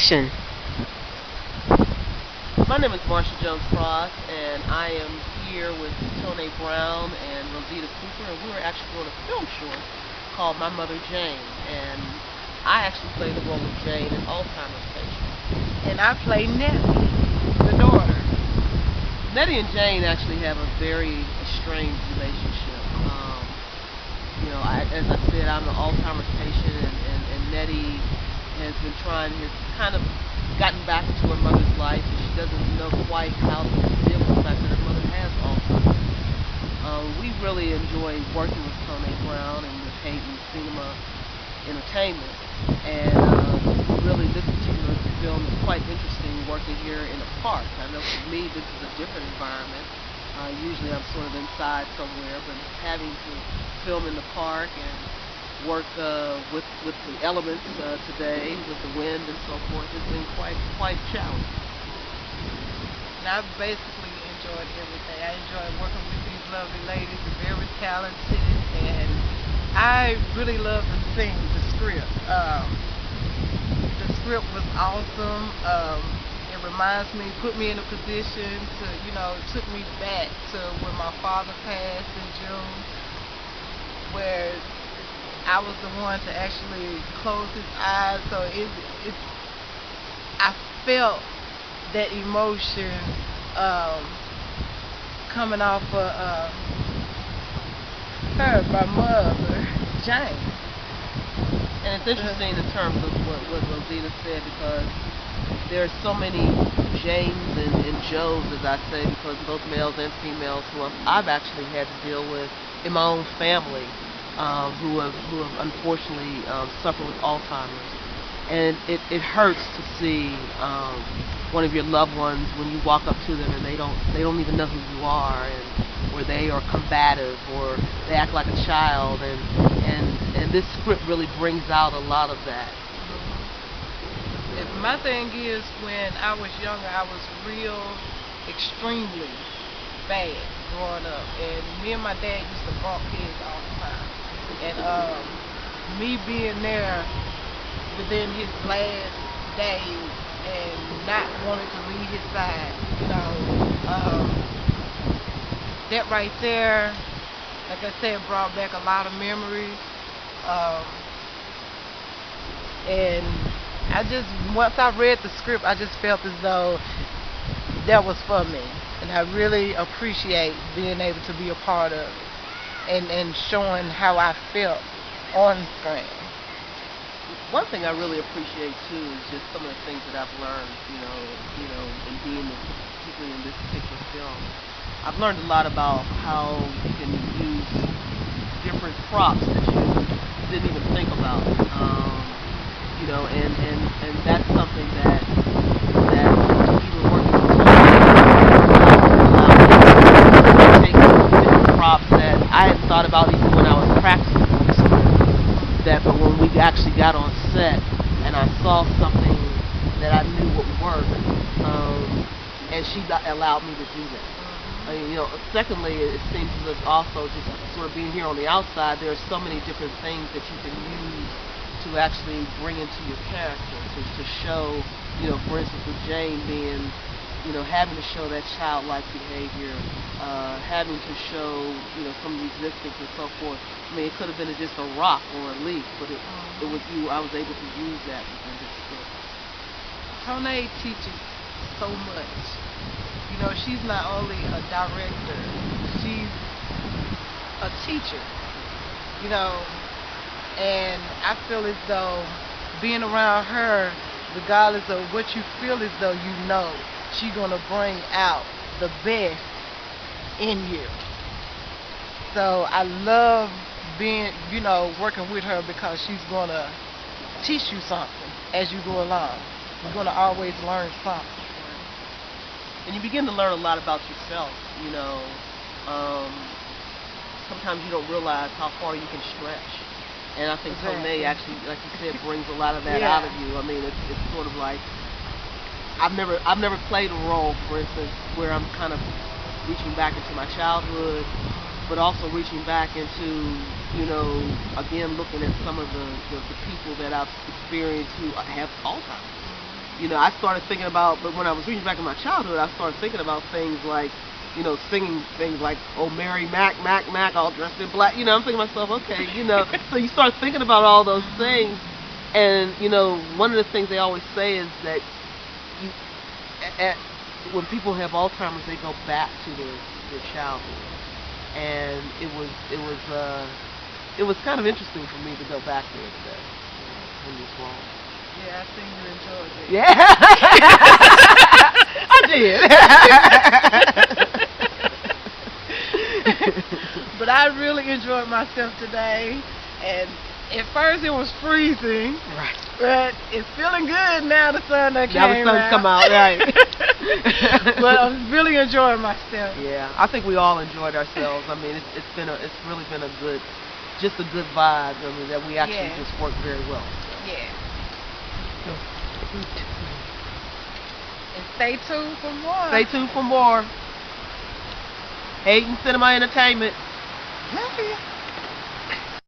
action. My name is Marcia Jones Cross, and I am here with Tone Brown and Rosita Cooper, and we're actually doing a film short called My Mother Jane. And I actually play the role of Jane, an Alzheimer's patient. And I play Nettie, the daughter. Nettie and Jane actually have a very strange relationship. As I said, I'm an Alzheimer's patient, and Nettie has been has kind of gotten back into her mother's life, and she doesn't know quite how to deal with the fact that her mother has Alzheimer's. We really enjoy working with Tone Brown and with Hayden Cinema Entertainment, and really this particular film is quite interesting working here in a park. I know for me this is a different environment. Usually I'm sort of inside somewhere, but having to film in the park and work with the elements today, with the wind and so forth, has been quite challenging. And I've basically enjoyed everything. I enjoy working with these lovely ladies. They're very talented, and I really love the script. The script was awesome. It reminds me, put me in a position to, it took me back to when my father passed in June, where I was the one to actually close his eyes. So I felt that emotion coming off of her, my mother, Jane. And it's interesting in terms of what Rosita said, because there are so many James and Joes, as I say, because both males and females who I've actually had to deal with in my own family, who have unfortunately suffered with Alzheimer's, and it hurts to see one of your loved ones when you walk up to them and they don't even know who you are, and or they are combative, or they act like a child, and this script really brings out a lot of that. My thing is, when I was younger, I was real extremely bad growing up, and me and my dad used to bump heads all the time. And me being there within his last days and not wanting to leave his side, that right there, like I said, brought back a lot of memories. And once I read the script, I just felt as though that was for me. And I really appreciate being able to be a part of it, and showing how I felt on screen. One thing I really appreciate too is just some of the things that I've learned, in being particularly in this particular film. I've learned a lot about how you can use different props that you didn't even think about. And that's something that even working with take different props that I hadn't thought about even when I was practicing for the script. But when we actually got on set and I saw something that I knew would work, and she allowed me to do that. Secondly, it seems as if also just sort of being here on the outside, there are so many different things that you can use to actually bring into your character, to show, for instance, with Jane being, having to show that childlike behavior, having to show, some resistance and so forth. I mean, it could have been just a rock or a leaf, but it was you. I was able to use that within this script. Tone teaches so much. She's not only a director, she's a teacher. And I feel as though being around her, regardless of what you feel as though she's gonna bring out the best in you. So I love being, working with her, because she's gonna teach you something as you go along. You're gonna always learn something. And you begin to learn a lot about yourself. Sometimes you don't realize how far you can stretch. And I think Exactly. Tone actually, like you said, brings a lot of that Yeah. out of you. I mean, it's sort of like I've never played a role, for instance, where I'm kind of reaching back into my childhood, but also reaching back into, again, looking at some of the people that I've experienced who have Alzheimer's. I started thinking about, but when I was reading back in my childhood, I started thinking about things like, singing things like, "Oh Mary Mac, Mac, Mac, all dressed in black." I'm thinking to myself, okay, so you start thinking about all those things, and one of the things they always say is that you, when people have Alzheimer's, they go back to their childhood, and it was kind of interesting for me to go back there today. In this wall. Yeah, I think you enjoyed it. Yeah, I did. But I really enjoyed myself today, and at first it was freezing. Right. But it's feeling good now the sun done came Now the sun's come out, right. But I'm really enjoying myself. Yeah, I think we all enjoyed ourselves. I mean, it's really been a good vibe. I mean, that we actually just worked very well. So. Yeah. And stay tuned for more. Stay tuned for more. Hayden Cinema Entertainment. Love you.